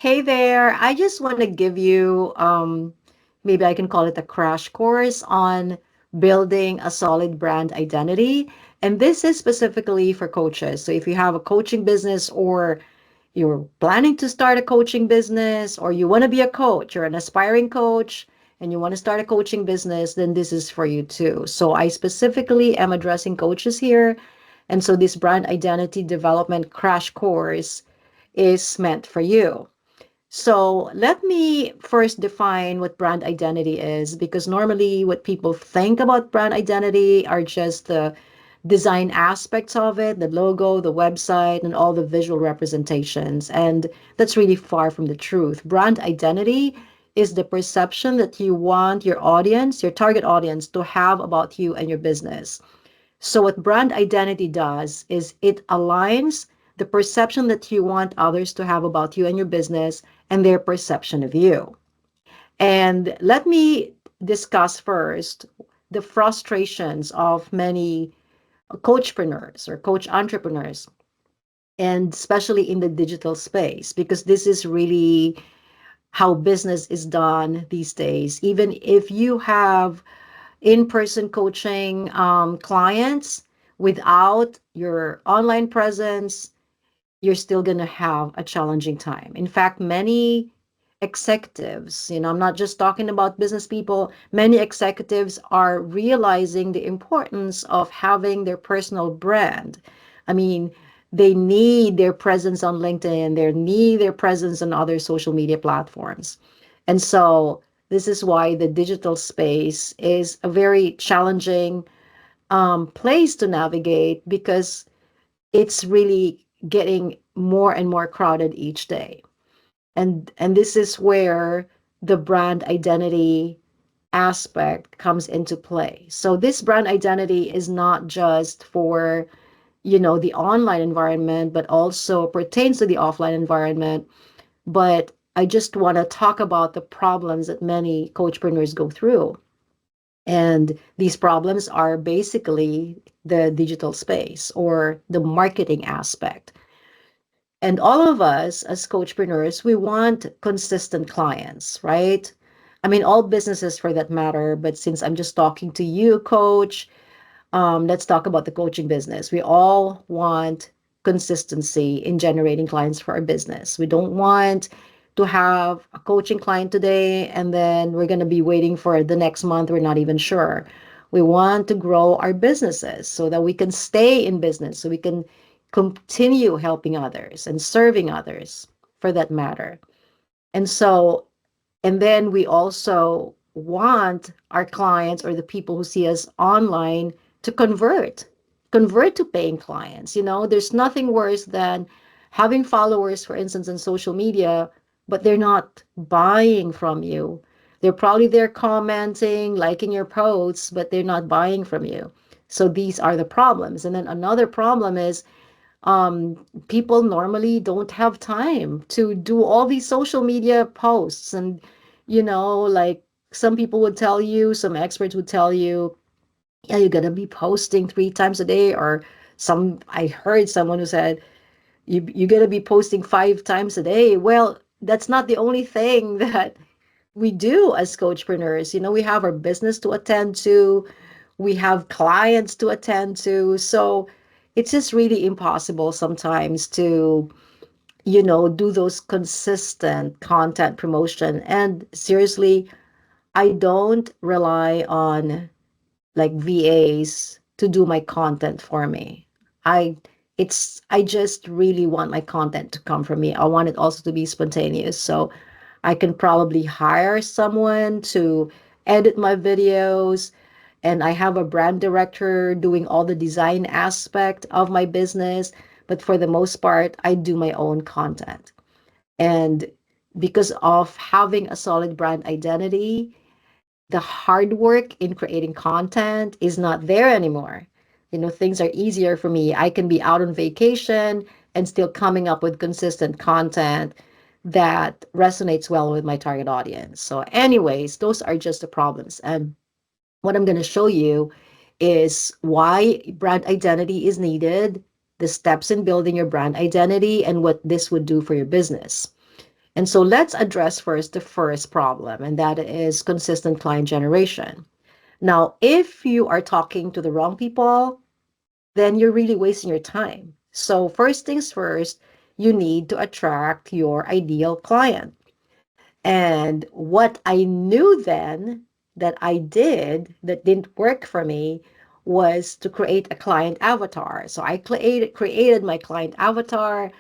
Hey there. I just want to give you, maybe I can call it a crash course on building a solid brand identity. And this is specifically for coaches. So if you have a coaching business or you're planning to start a coaching business or you want to be a coach, you're an aspiring coach and you want to start a coaching business, then this is for you too. So I specifically am addressing coaches here. And so this brand identity development crash course is meant for you. So let me first define what brand identity is, because normally what people think about brand identity are just the design aspects of it, the logo, the website, and all the visual representations. And that's really far from the truth. Brand identity is the perception that you want your audience, your target audience, to have about you and your business. So, what brand identity does is it aligns the perception that you want others to have about you and your business and their perception of you. And let me discuss first the frustrations of many coachpreneurs or coach entrepreneurs, and especially in the digital space, because this is really how business is done these days. Even if you have in-person coaching clients, without your online presence, you're still going to have a challenging time. In fact, many executives, I'm not just talking about business people, many executives are realizing the importance of having their personal brand. I mean, they need their presence on LinkedIn, they need their presence on other social media platforms. And so this is why the digital space is a very challenging place to navigate, because it's really getting more and more crowded each day. And this is where the brand identity aspect comes into play. So this brand identity is not just for, the online environment, but also pertains to the offline environment. But I just want to talk about the problems that many coachpreneurs go through. And these problems are basically the digital space or the marketing aspect. And all of us as coachpreneurs, we want consistent clients, right? I mean, all businesses for that matter. But since I'm just talking to you, coach, let's talk about the coaching business. We all want consistency in generating clients for our business. We don't want to have a coaching client today and then we're going to be waiting for the next month. We're not even sure. We want to grow our businesses so that we can stay in business, so we can continue helping others and serving others for that matter. And so, and then we also want our clients or the people who see us online to convert to paying clients. There's nothing worse than having followers, for instance, on social media, but they're not buying from you. They're probably there commenting, liking your posts, but they're not buying from you. So these are the problems. And then another problem is people normally don't have time to do all these social media posts. And, like some people would tell you, some experts would tell you, yeah, you're going to be posting 3 times a day. Or I heard someone who said, you're going to be posting 5 times a day. Well, that's not the only thing that we do as coachpreneurs. We have our business to attend to, we have clients to attend to. So it's just really impossible sometimes to, do those consistent content promotion. And seriously, I don't rely on like VAs to do my content for me. I I just really want my content to come from me. I want it also to be spontaneous. So I can probably hire someone to edit my videos, and I have a brand director doing all the design aspect of my business, but for the most part I do my own content. And because of having a solid brand identity, the hard work in creating content is not there anymore. Things are easier for me. I can be out on vacation and still coming up with consistent content that resonates well with my target audience. So, anyways, those are just the problems. And what I'm going to show you is why brand identity is needed, the steps in building your brand identity, and what this would do for your business. And so let's address first the first problem, and that is consistent client generation. Now, if you are talking to the wrong people, then you're really wasting your time. So, first things first, you need to attract your ideal client. And what I knew then that I did that didn't work for me was to create a client avatar. So I created my client avatar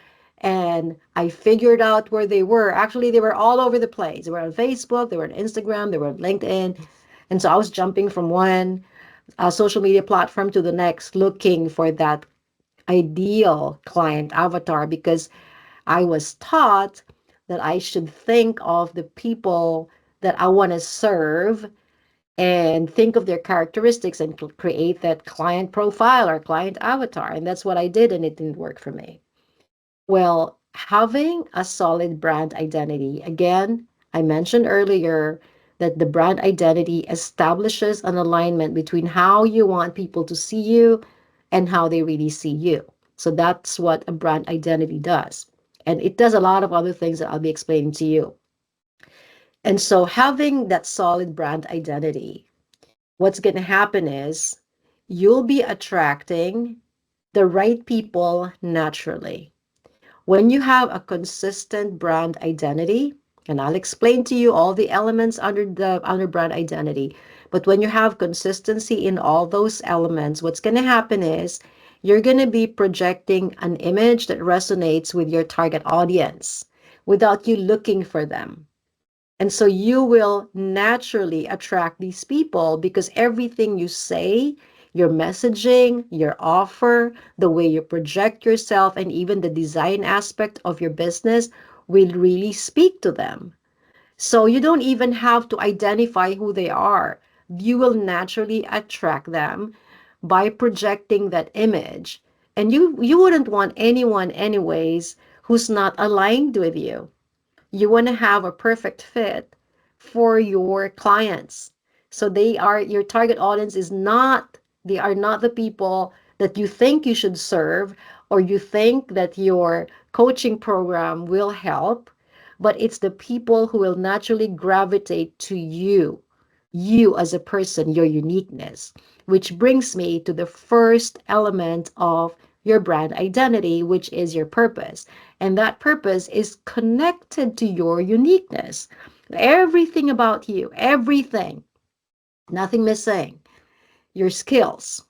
and I figured out where they were. Actually, they were all over the place. They were on Facebook, they were on Instagram, they were on LinkedIn. And so I was jumping from one social media platform to the next looking for that ideal client avatar because I was taught that I should think of the people that I want to serve and think of their characteristics and create that client profile or client avatar. And that's what I did, and it didn't work for me. Well, having a solid brand identity, again, I mentioned earlier that the brand identity establishes an alignment between how you want people to see you and how they really see you. So that's what a brand identity does. And it does a lot of other things that I'll be explaining to you. And so having that solid brand identity, what's going to happen is you'll be attracting the right people naturally. When you have a consistent brand identity, and I'll explain to you all the elements under brand identity, but when you have consistency in all those elements, what's going to happen is you're going to be projecting an image that resonates with your target audience without you looking for them. And so you will naturally attract these people because everything you say, your messaging, your offer, the way you project yourself, and even the design aspect of your business will really speak to them. So you don't even have to identify who they are. You will naturally attract them by projecting that image. And you wouldn't want anyone anyways who's not aligned with you. You want to have a perfect fit for your clients. So they are your target audience is not they are not the people that you think you should serve or you think that your coaching program will help, but it's the people who will naturally gravitate to you as a person, your uniqueness, which brings me to the first element of your brand identity, which is your purpose. And that purpose is connected to your uniqueness. Everything about you, everything, nothing missing, your skills,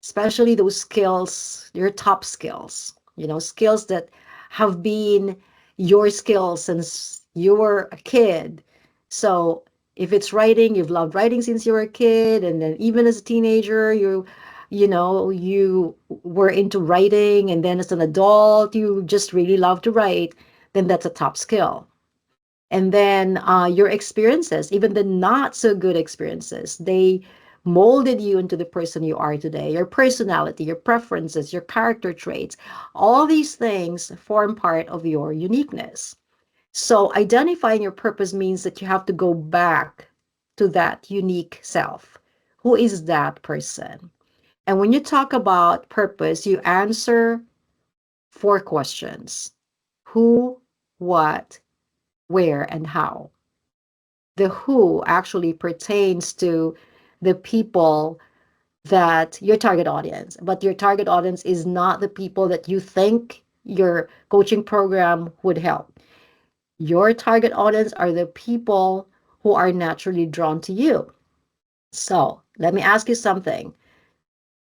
especially those skills, your top skills, skills that have been your skills since you were a kid. So if it's writing, you've loved writing since you were a kid, and then even as a teenager, you were into writing, and then as an adult, you just really love to write, then that's a top skill. And then your experiences, even the not so good experiences, they molded you into the person you are today. Your personality, your preferences, your character traits, all these things form part of your uniqueness. So identifying your purpose means that you have to go back to that unique self. Who is that person? And when you talk about purpose, you answer four questions: who, what, where, and how. The who actually pertains to the people that your target audience, but your target audience is not the people that you think your coaching program would help. Your target audience are the people who are naturally drawn to you. So let me ask you something.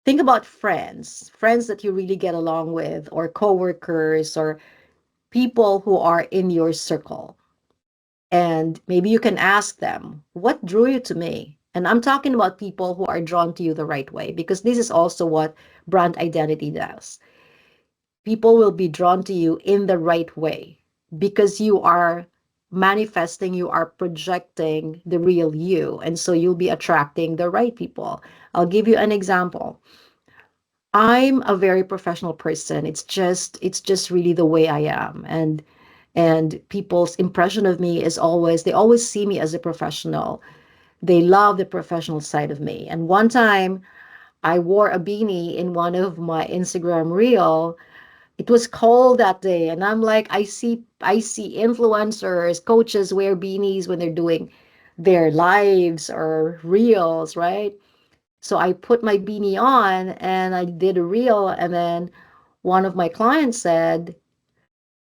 Think about friends that you really get along with, or coworkers, or people who are in your circle. And maybe you can ask them, what drew you to me? And I'm talking about people who are drawn to you the right way, because this is also what brand identity does. People will be drawn to you in the right way because you are manifesting, you are projecting the real you. And so you'll be attracting the right people. I'll give you an example. I'm a very professional person. It's just really the way I am. And people's impression of me is always they always see me as a professional. They love the professional side of me. And one time I wore a beanie in one of my Instagram reel It was cold that day, and I'm like, I see influencers, coaches wear beanies when they're doing their lives or reels, right? So I put my beanie on and I did a reel, and then one of my clients said,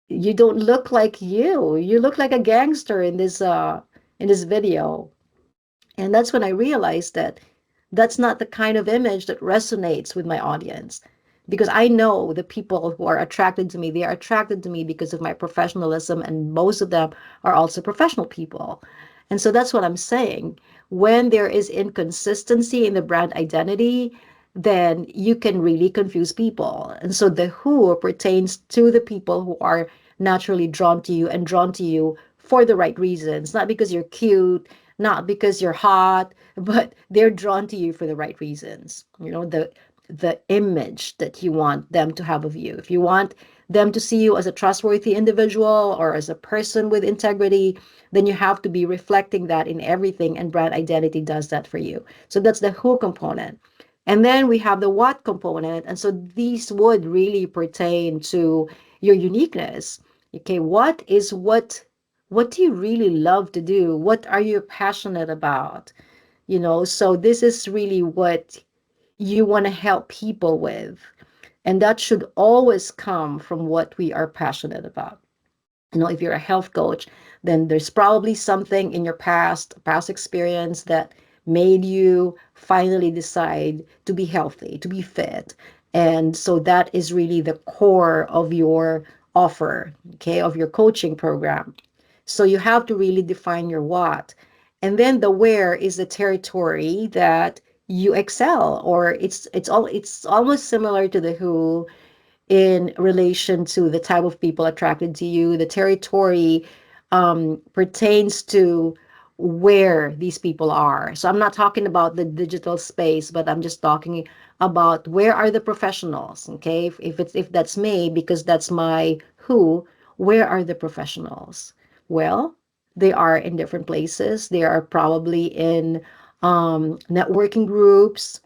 "You don't look like you. You look like a gangster in this video." And that's when I realized that that's not the kind of image that resonates with my audience. Because I know the people who are attracted to me, they are attracted to me because of my professionalism, and most of them are also professional people. And so that's what I'm saying. When there is inconsistency in the brand identity, then you can really confuse people. And so the who pertains to the people who are naturally drawn to you and drawn to you for the right reasons, not because you're cute, not because you're hot, but they're drawn to you for the right reasons. You know, the image that you want them to have of you. If you want them to see you as a trustworthy individual or as a person with integrity, then you have to be reflecting that in everything, and brand identity does that for you. So that's the who component. And then we have the what component. And so these would really pertain to your uniqueness. Okay, what do you really love to do? What are you passionate about? You know, so this is really what you want to help people with. And that should always come from what we are passionate about. You know, if you're a health coach, then there's probably something in your past experience that made you finally decide to be healthy, to be fit. And so that is really the core of your offer, okay, of your coaching program. So you have to really define your what. And then the where is the territory that you excel, or it's almost similar to the who in relation to the type of people attracted to you. The territory pertains to where these people are. So I'm not talking about the digital space, but I'm just talking about where are the professionals. Okay, if that's me, because that's my who. Where are the professionals? Well, they are in different places. They are probably in networking groups,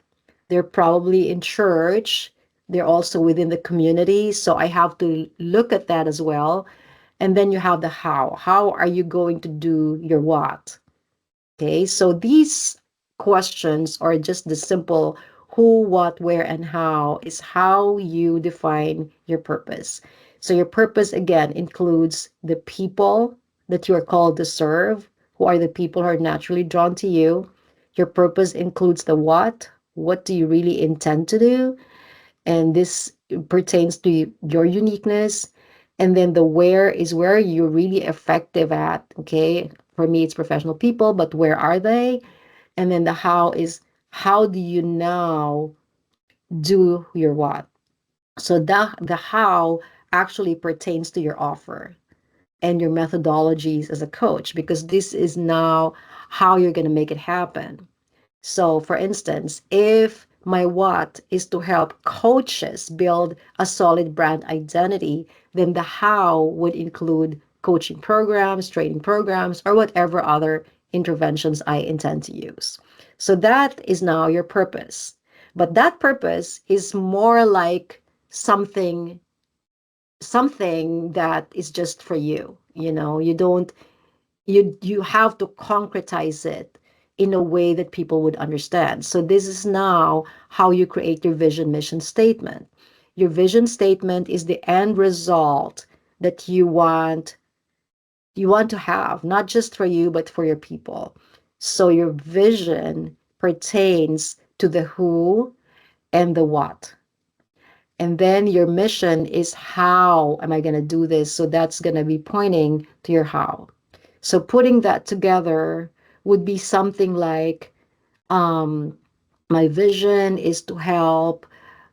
they're probably in church. They're also within the community. So I have to look at that as well. And then you have the how. How are you going to do your what? Okay. So these questions are just the simple who, what, where, and how is how you define your purpose. So your purpose again includes the people that you are called to serve, who are the people who are naturally drawn to you. Your purpose includes the what. What do you really intend to do? And this pertains to your uniqueness. And then the where is where you're really effective at. Okay. For me, it's professional people, but where are they? And then the how is how do you now do your what? So the how actually pertains to your offer and your methodologies as a coach, because this is now how you're going to make it happen. So, for instance, if my what is to help coaches build a solid brand identity, then the how would include coaching programs, training programs, or whatever other interventions I intend to use. So, that is now your purpose. But that purpose is more like something something that is just for you. You know, you don't you have to concretize it in a way that people would understand. So this is now how you create your vision mission statement. Your vision statement is the end result that you want to have, not just for you but for your people. So your vision pertains to the who and the what. And then your mission is how am I going to do this? So that's going to be pointing to your how. So putting that together would be something like um, my vision is to help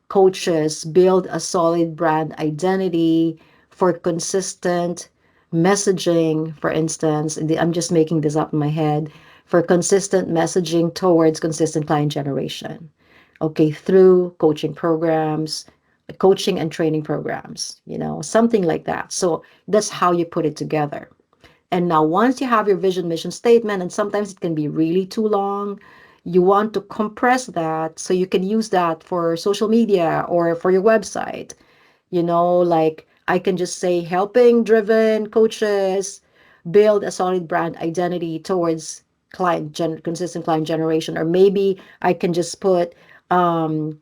coaches build a solid brand identity for consistent messaging, for instance. I'm just making this up in my head, for consistent messaging towards consistent client generation. Okay, through coaching programs, coaching and training programs, something like that. So that's how you put it together. And now, once you have your vision mission statement, and sometimes it can be really too long, you want to compress that so you can use that for social media or for your website. Like I can just say helping driven coaches build a solid brand identity towards consistent client generation. Or maybe I can just put um,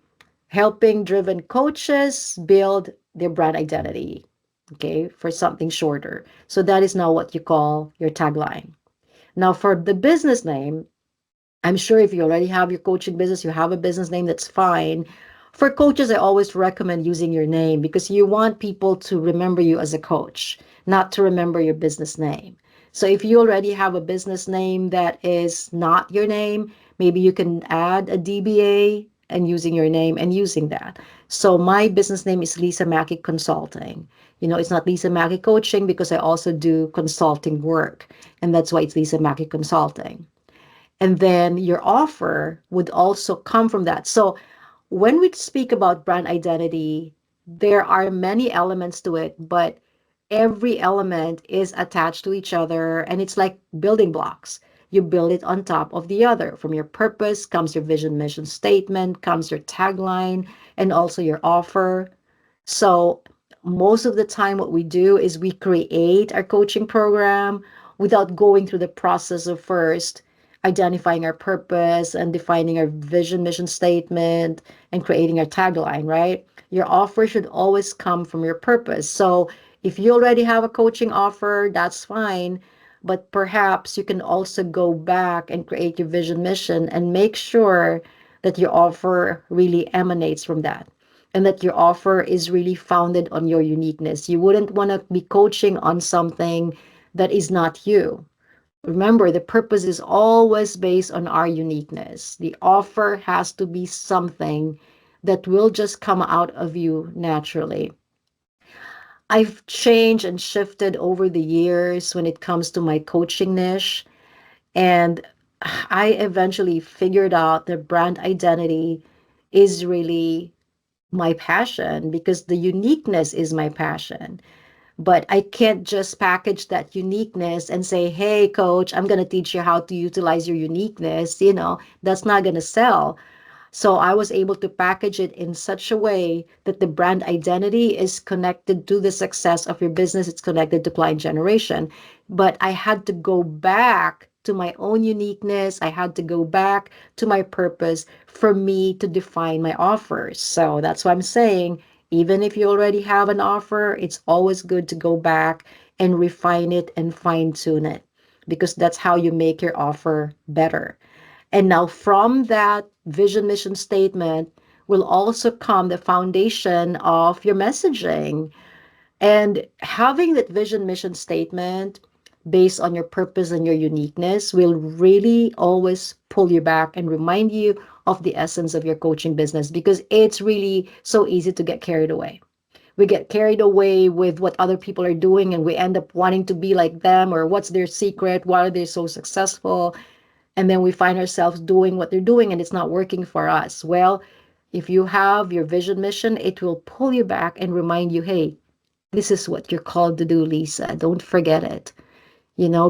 helping driven coaches build their brand identity, okay, for something shorter. So that is now what you call your tagline. Now, for the business name, I'm sure if you already have your coaching business, you have a business name, that's fine. For coaches, I always recommend using your name because you want people to remember you as a coach, not to remember your business name. So if you already have a business name that is not your name, maybe you can add a DBA and using your name and using that. So my business name is Lisa Mackey Consulting. It's not Lisa Mackey Coaching because I also do consulting work, and that's why it's Lisa Mackey Consulting. And then your offer would also come from that. So when we speak about brand identity, there are many elements to it, but every element is attached to each other, and it's like building blocks. You build it on top of the other. From your purpose comes your vision, mission statement, comes your tagline, and also your offer. So most of the time, what we do is we create our coaching program without going through the process of first identifying our purpose and defining our vision, mission statement, and creating our tagline, right? Your offer should always come from your purpose. So if you already have a coaching offer, that's fine. But perhaps you can also go back and create your vision, mission, and make sure that your offer really emanates from that, and that your offer is really founded on your uniqueness. You wouldn't want to be coaching on something that is not you. Remember, the purpose is always based on our uniqueness. The offer has to be something that will just come out of you naturally. I've changed and shifted over the years when it comes to my coaching niche. And I eventually figured out that brand identity is really my passion because the uniqueness is my passion. But I can't just package that uniqueness and say, hey, coach, I'm going to teach you how to utilize your uniqueness. That's not going to sell. So I was able to package it in such a way that the brand identity is connected to the success of your business. It's connected to client generation. But I had to go back to my own uniqueness. I had to go back to my purpose for me to define my offers. So that's why I'm saying, even if you already have an offer, it's always good to go back and refine it and fine tune it, because that's how you make your offer better. And now from that vision mission statement will also come the foundation of your messaging. And having that vision mission statement based on your purpose and your uniqueness will really always pull you back and remind you of the essence of your coaching business, because it's really so easy to get carried away. We get carried away with what other people are doing, and we end up wanting to be like them, or what's their secret, why are they so successful, and then we find ourselves doing what they're doing and it's not working for us. Well, if you have your vision mission, it will pull you back and remind you, hey, this is what you're called to do, Lisa. Don't forget it.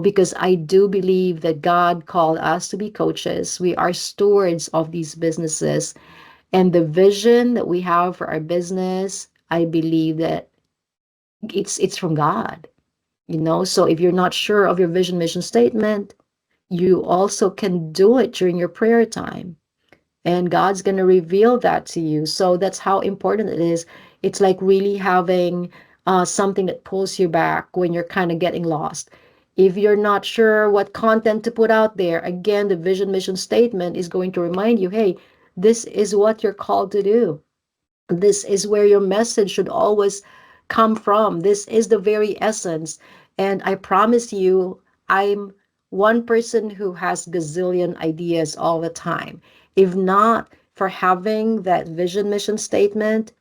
Because I do believe that God called us to be coaches. We are stewards of these businesses. And the vision that we have for our business, I believe that it's from God. So if you're not sure of your vision mission statement, you also can do it during your prayer time, and God's going to reveal that to you. So that's how important it is. It's like really having something that pulls you back when you're kind of getting lost. If you're not sure what content to put out there, again, the vision mission statement is going to remind you, hey, this is what you're called to do. This is where your message should always come from. This is the very essence. And I promise you, I'm one person who has gazillion ideas all the time. If not for having that vision mission statement,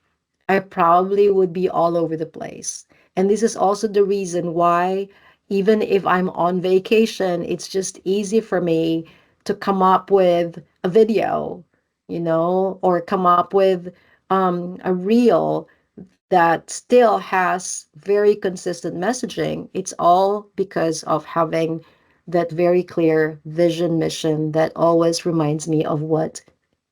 I probably would be all over the place. And this is also the reason why, even if I'm on vacation, it's just easy for me to come up with a video, or come up with a reel that still has very consistent messaging. It's all because of having that very clear vision mission that always reminds me of what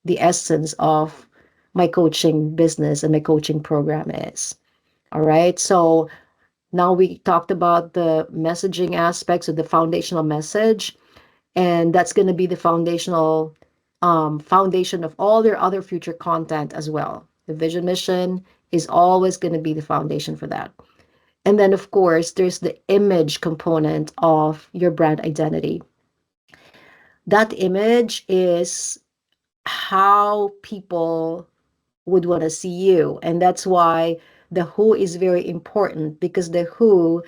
the essence of my coaching business and my coaching program is. All right. So now we talked about the messaging aspects of the foundational message, and that's going to be the foundation of all your other future content as well. The vision mission is always going to be the foundation for that. And then, of course, there's the image component of your brand identity. That image is how people would want to see you. And that's why the who is very important, because the who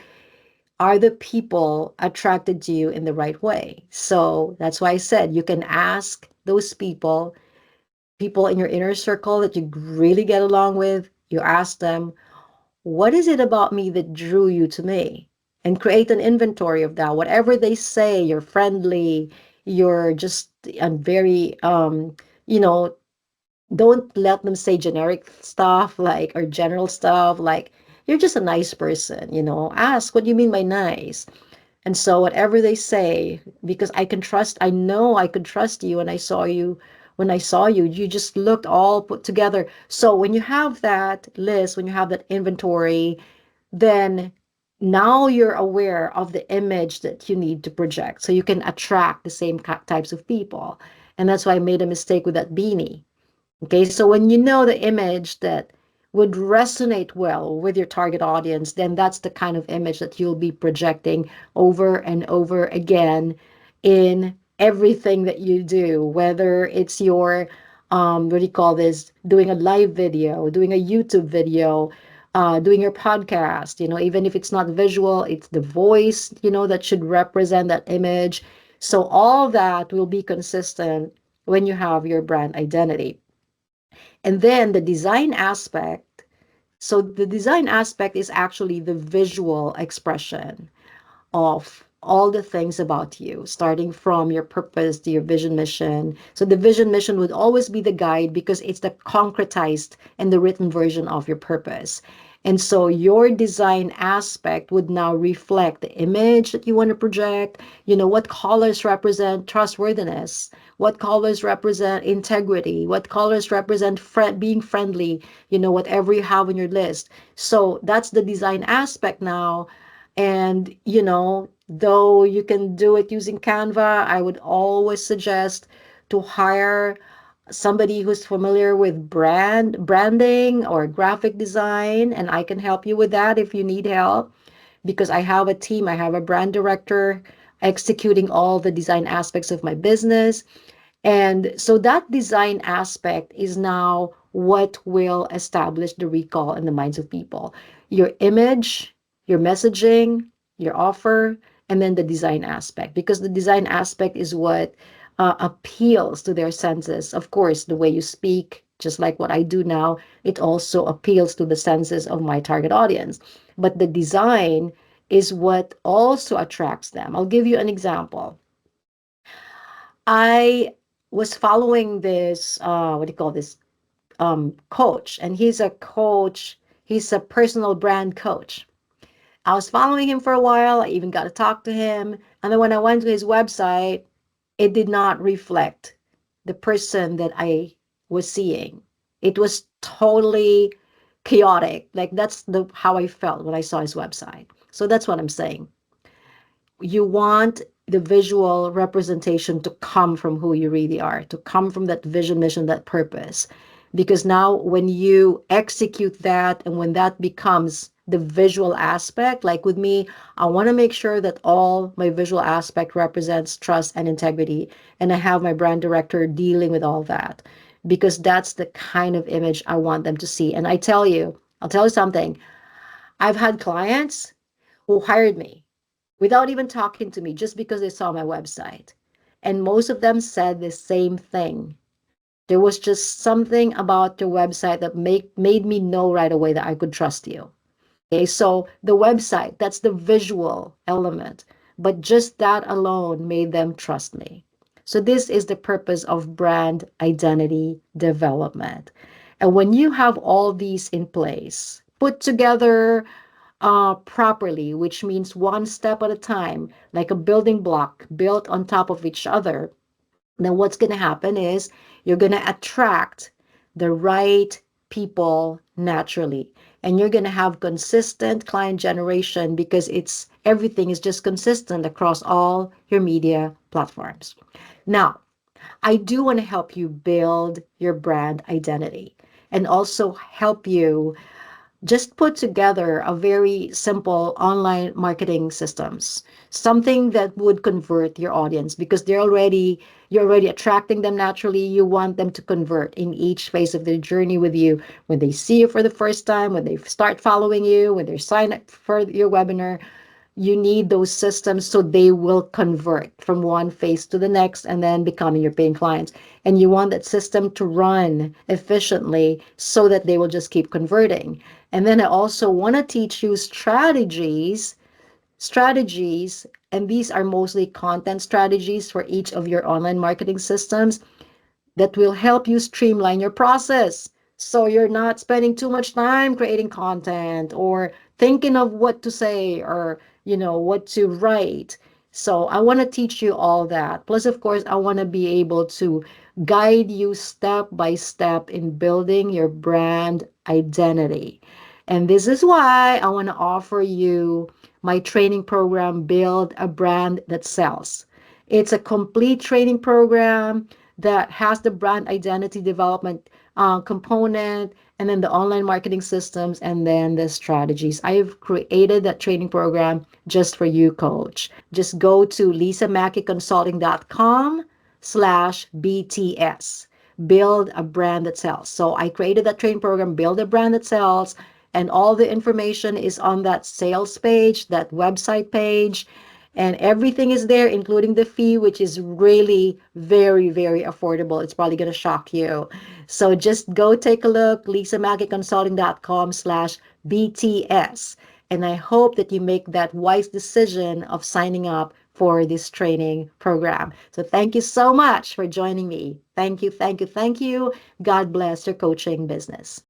are the people attracted to you in the right way. So that's why I said you can ask those people in your inner circle that you really get along with. You ask them, what is it about me that drew you to me? And create an inventory of that. Whatever they say, you're friendly, you're just very, you know, don't let them say generic stuff like, or general stuff like, you're just a nice person, ask what you mean by nice. And so whatever they say, because I know I could trust you. And when I saw you, you just looked all put together. So when you have that list, when you have that inventory, then now you're aware of the image that you need to project so you can attract the same types of people. And that's why I made a mistake with that beanie. Okay, so when you know the image that would resonate well with your target audience, then that's the kind of image that you'll be projecting over and over again in everything that you do, whether it's your, what do you call this, doing a live video, doing a YouTube video, doing your podcast, even if it's not visual, it's the voice, that should represent that image. So all that will be consistent when you have your brand identity. And then the design aspect. So the design aspect is actually the visual expression of all the things about you, starting from your purpose to your vision mission. So the vision mission would always be the guide because it's the concretized and the written version of your purpose. And so your design aspect would now reflect the image that you want to project. What colors represent trustworthiness? What colors represent integrity? What colors represent being friendly? Whatever you have on your list. So that's the design aspect now. And, though you can do it using Canva, I would always suggest to hire somebody who's familiar with branding or graphic design, and I can help you with that if you need help, because I have a team. I have a brand director executing all the design aspects of my business. And so that design aspect is now what will establish the recall in the minds of people. Your image, your messaging, your offer, and then the design aspect. Because the design aspect is what appeals to their senses. Of course, the way you speak, just like what I do now, it also appeals to the senses of my target audience. But the design is what also attracts them. I'll give you an example. I was following this, what do you call this, coach, and he's a coach. He's a personal brand coach. I was following him for a while. I even got to talk to him. And then when I went to his website, it did not reflect the person that I was seeing. It was totally chaotic. Like that's the how I felt when I saw his website. So that's what I'm saying. You want the visual representation to come from who you really are, to come from that vision, mission, that purpose. Because now when you execute that and when that becomes the visual aspect, like with me, I want to make sure that all my visual aspect represents trust and integrity. And I have my brand director dealing with all that because that's the kind of image I want them to see. And I'll tell you something. I've had clients who hired me without even talking to me just because they saw my website. And most of them said the same thing. There was just something about your website that made me know right away that I could trust you. Okay, so the website, that's the visual element, but just that alone made them trust me. So this is the purpose of brand identity development. And when you have all these in place, put together properly, which means one step at a time, like a building block built on top of each other, then what's going to happen is you're going to attract the right people naturally. and you're going to have consistent client generation because it's everything is just consistent across all your media platforms. Now, I do want to help you build your brand identity and also help you just put together a very simple online marketing systems, something that would convert your audience because you're already attracting them naturally. You want them to convert in each phase of their journey with you, when they see you for the first time, when they start following you, when they sign up for your webinar. You need those systems so they will convert from one phase to the next and then becoming your paying clients. And you want that system to run efficiently so that they will just keep converting. And then I also want to teach you strategies, and these are mostly content strategies for each of your online marketing systems that will help you streamline your process. So you're not spending too much time creating content or thinking of what to say or, what to write. So I want to teach you all that. Plus, of course, I want to be able to guide you step by step in building your brand identity. And this is why I want to offer you my training program, Build a Brand That Sells. It's a complete training program that has the brand identity development component, and then the online marketing systems, and then the strategies. I have created that training program just for you, coach. Just go to lisamakiconsulting.com/BTS. Build a brand that sells. So I created that training program, Build a Brand That Sells, and all the information is on that sales page, that website page, and everything is there, including the fee, which is really very, very affordable. It's probably going to shock you. So just go take a look, lisamakiconsulting.com/BTS. And I hope that you make that wise decision of signing up for this training program. So thank you so much for joining me. Thank you, thank you, thank you. God bless your coaching business.